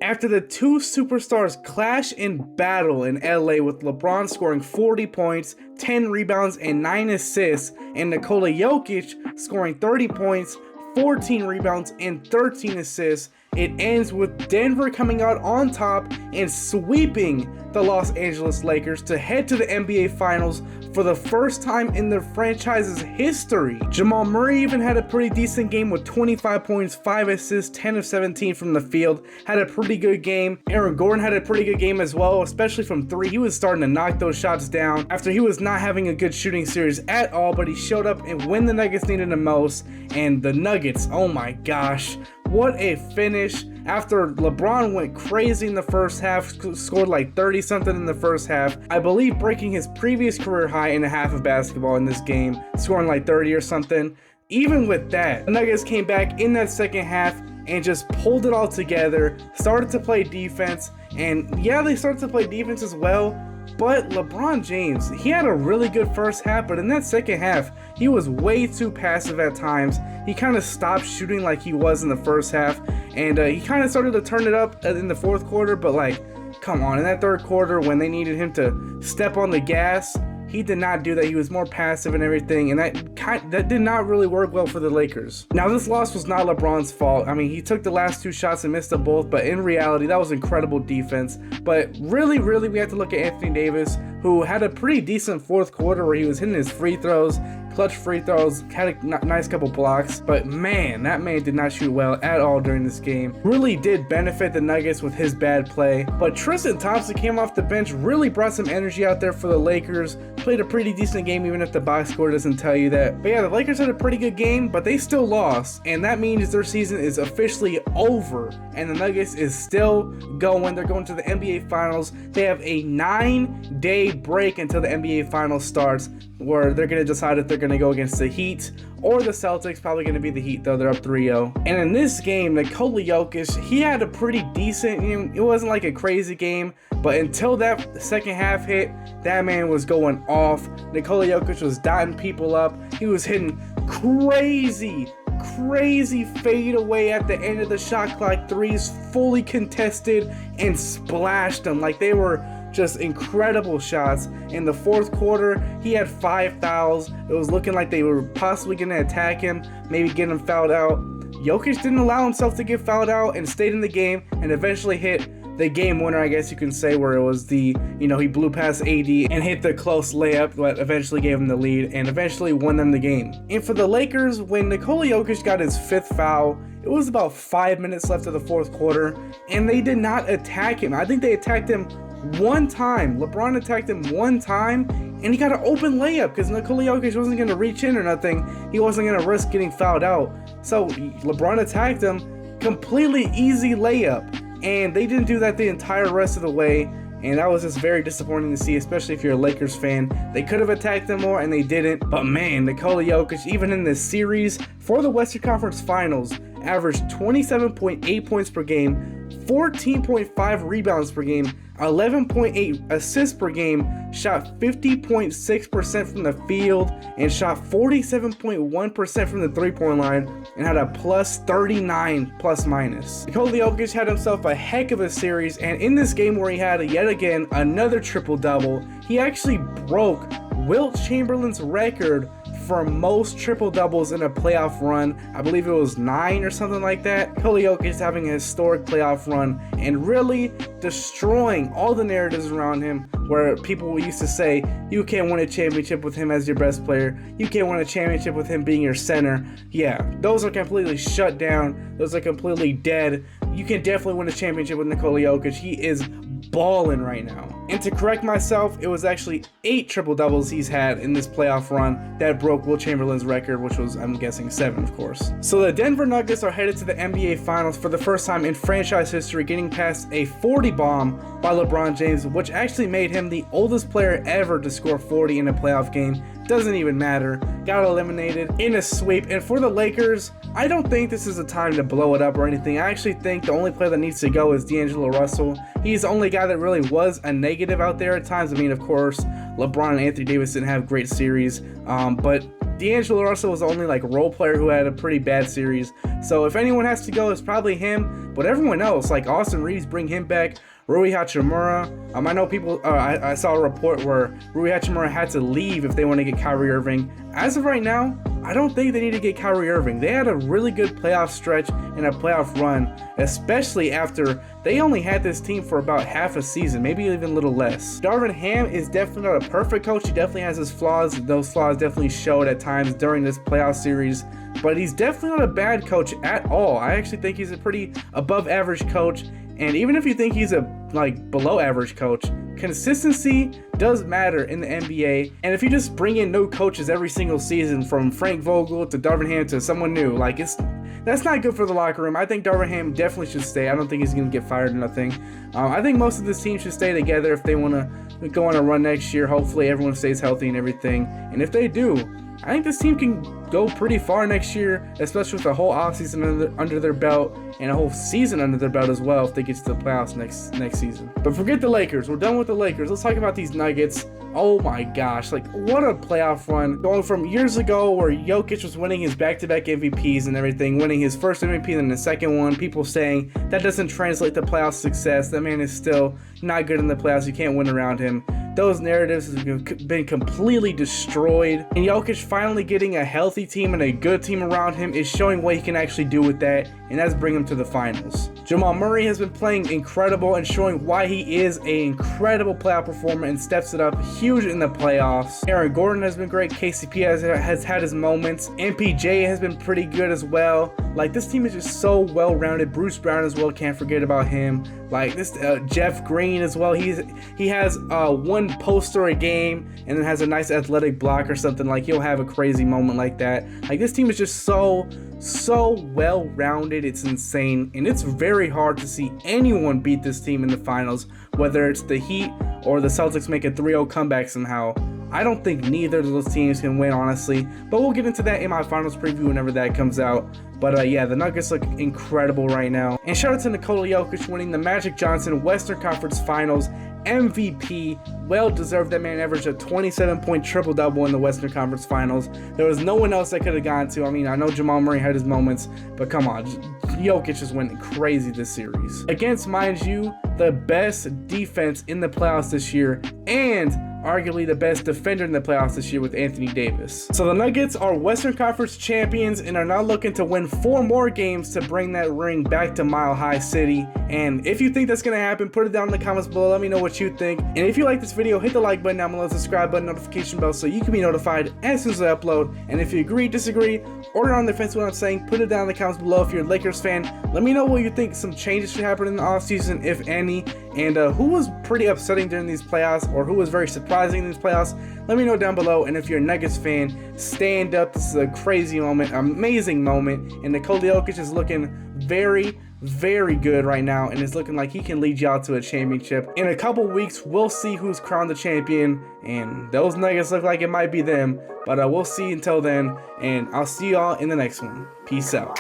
After the two superstars clash in battle in LA with LeBron scoring 40 points, 10 rebounds, and 9 assists, and Nikola Jokic scoring 30 points, 14 rebounds, and 13 assists, it ends with Denver coming out on top and sweeping the Los Angeles Lakers to head to the NBA Finals for the first time in their franchise's history. Jamal Murray even had a pretty decent game with 25 points, 5 assists, 10 of 17 from the field. Had a pretty good game. Aaron Gordon had a pretty good game as well, especially from 3. He was starting to knock those shots down after he was not having a good shooting series at all, but he showed up and when the Nuggets needed him most. And the Nuggets, oh my gosh, what a finish. After LeBron went crazy in the first half, scored like 30 something in the first half, I believe breaking his previous career high in a half of basketball in this game, scoring like 30 or something. Even with that, the Nuggets came back in that second half and just pulled it all together, started to play defense, and yeah, they started to play defense as well. But LeBron James, he had a really good first half, but in that second half, he was way too passive at times. He kind of stopped shooting like he was in the first half, and he kind of started to turn it up in the fourth quarter, but like, come on, in that third quarter when they needed him to step on the gas, he did not do that. He was more passive and everything, and that did not really work well for the Lakers. Now, this loss was not LeBron's fault. I mean, he took the last 2 shots and missed them both, but in reality, that was incredible defense. But really, we have to look at Anthony Davis, who had a pretty decent fourth quarter where he was hitting his free throws, clutch free throws, had a nice couple blocks, but man, that man did not shoot well at all during this game. Really did benefit the Nuggets with his bad play, but Tristan Thompson came off the bench, really brought some energy out there for the Lakers, played a pretty decent game even if the box score doesn't tell you that. But yeah, the Lakers had a pretty good game, but they still lost, and that means their season is officially over, and the Nuggets is still going. They're going to the NBA Finals. They have a 9-day break until the NBA Finals starts, where they're going to decide if they're going to go against the Heat or the Celtics. Probably going to be the Heat, though. They're up 3-0. And in this game, Nikola Jokic, he had a pretty decent, it wasn't like a crazy game, but until that second half hit, that man was going off. Nikola Jokic was dotting people up. He was hitting crazy fade away at the end of the shot clock threes, fully contested, and splashed them like they were just incredible shots. In the fourth quarter, he had 5 fouls. It was looking like they were possibly going to attack him, maybe get him fouled out. Jokic didn't allow himself to get fouled out and stayed in the game and eventually hit the game winner, I guess you can say, where it was he blew past AD and hit the close layup that eventually gave him the lead and eventually won them the game. And for the Lakers, when Nikola Jokic got his 5th foul, it was about 5 minutes left of the fourth quarter, and they did not attack him. I think they attacked him one time. LeBron attacked him one time, and he got an open layup because Nikola Jokic wasn't going to reach in or nothing. He wasn't going to risk getting fouled out. So LeBron attacked him, completely easy layup. And they didn't do that the entire rest of the way, and that was just very disappointing to see, especially if you're a Lakers fan. They could have attacked them more, and they didn't. But man, Nikola Jokic, even in this series for the Western Conference Finals, averaged 27.8 points per game, 14.5 rebounds per game, 11.8 assists per game, shot 50.6% from the field, and shot 47.1% from the three-point line, and had a plus 39 plus minus. Nikola Jokic had himself a heck of a series, and in this game where he had yet again another triple-double, he actually broke Wilt Chamberlain's record for most triple doubles in a playoff run. I believe it was 9 or something like that. Nikola Jokic is having a historic playoff run and really destroying all the narratives around him, where people used to say you can't win a championship with him as your best player, you can't win a championship with him being your center. Yeah, those are completely shut down. Those are completely dead. You can definitely win a championship with Nikola Jokic. He is balling right now. And to correct myself, it was actually 8 triple doubles he's had in this playoff run that broke Wilt Chamberlain's record, which was, I'm guessing, 7, of course. So the Denver Nuggets are headed to the NBA Finals for the first time in franchise history, getting past a 40 bomb by LeBron James, which actually made him the oldest player ever to score 40 in a playoff game. Doesn't even matter. Got eliminated in a sweep. And for the Lakers, I don't think this is a time to blow it up or anything. I actually think the only player that needs to go is D'Angelo Russell. He's the only guy that really was a negative out there at times. I mean, of course, LeBron and Anthony Davis didn't have great series, but D'Angelo Russell was the only like role player who had a pretty bad series. So if anyone has to go, it's probably him. But everyone else, like Austin Reeves, bring him back. Rui Hachimura. I know people. I saw a report where Rui Hachimura had to leave if they want to get Kyrie Irving. As of right now, I don't think they need to get Kyrie Irving. They had a really good playoff stretch and a playoff run, especially after they only had this team for about half a season, maybe even a little less. Darvin Ham is definitely not a perfect coach. He definitely has his flaws. Those flaws definitely showed at times during this playoff series, but he's definitely not a bad coach at all. I actually think he's a pretty above average coach. And even if you think he's a below average coach, consistency does matter in the NBA. And if you just bring in new coaches every single season, from Frank Vogel to Darvin Ham to someone new, that's not good for the locker room. I think Darvin Ham definitely should stay. I don't think he's going to get fired or nothing. I think most of this team should stay together if they want to go on a run next year. Hopefully everyone stays healthy and everything. And if they do, I think this team can go pretty far next year, especially with a whole offseason under their belt and a whole season under their belt as well if they get to the playoffs next season. But forget the Lakers. We're done with the Lakers. Let's talk about these Nuggets. Oh my gosh, what a playoff run. Going from years ago where Jokic was winning his back-to-back MVPs and everything, winning his first MVP and then the second one, people saying that doesn't translate to playoff success. That man is still not good in the playoffs. You can't win around him. Those narratives have been completely destroyed. And Jokic finally getting a healthy team and a good team around him is showing what he can actually do with that, and that's bring him to the finals. Jamal Murray has been playing incredible and showing why he is an incredible playoff performer and steps it up huge in the playoffs. Aaron Gordon has been great. KCP has had his moments. MPJ has been pretty good as well. This team is just so well-rounded. Bruce Brown as well, can't forget about him. Jeff Green as well. He has one poster a game and then has a nice athletic block or something. He'll have a crazy moment like that. This team is just so well-rounded. It's insane, and it's very hard to see anyone beat this team in the finals, whether it's the Heat or the Celtics make a 3-0 comeback somehow. I don't think neither of those teams can win, honestly, but we'll get into that in my finals preview whenever that comes out. But yeah, the Nuggets look incredible right now. And shout out to Nikola Jokic winning the Magic Johnson Western Conference Finals MVP. Well deserved. That man averaged a 27-point triple-double in the Western Conference Finals. There was no one else that could have gone to. I mean, I know Jamal Murray had his moments, but come on, Jokic is winning crazy this series. Against, mind you, the best defense in the playoffs this year, and arguably the best defender in the playoffs this year with Anthony Davis. So the Nuggets are Western Conference champions and are now looking to win 4 more games to bring that ring back to Mile High City. And if you think that's going to happen, put it down in the comments below. Let me know what you think. And if you like this video, hit the like button down below, subscribe button, notification bell so you can be notified as soon as I upload. And if you agree, disagree, or you're on the fence with what I'm saying, put it down in the comments below. If you're a Lakers fan, let me know what you think some changes should happen in the offseason, if any. And who was pretty upsetting during these playoffs, or who was very surprising in these playoffs? Let me know down below. And if you're a Nuggets fan, stand up. This is a crazy moment, amazing moment. And Nikola Jokic is looking very, very good right now, and it's looking like he can lead y'all to a championship. In a couple weeks, we'll see who's crowned the champion, and those Nuggets look like it might be them. But we'll see until then, and I'll see y'all in the next one. Peace out.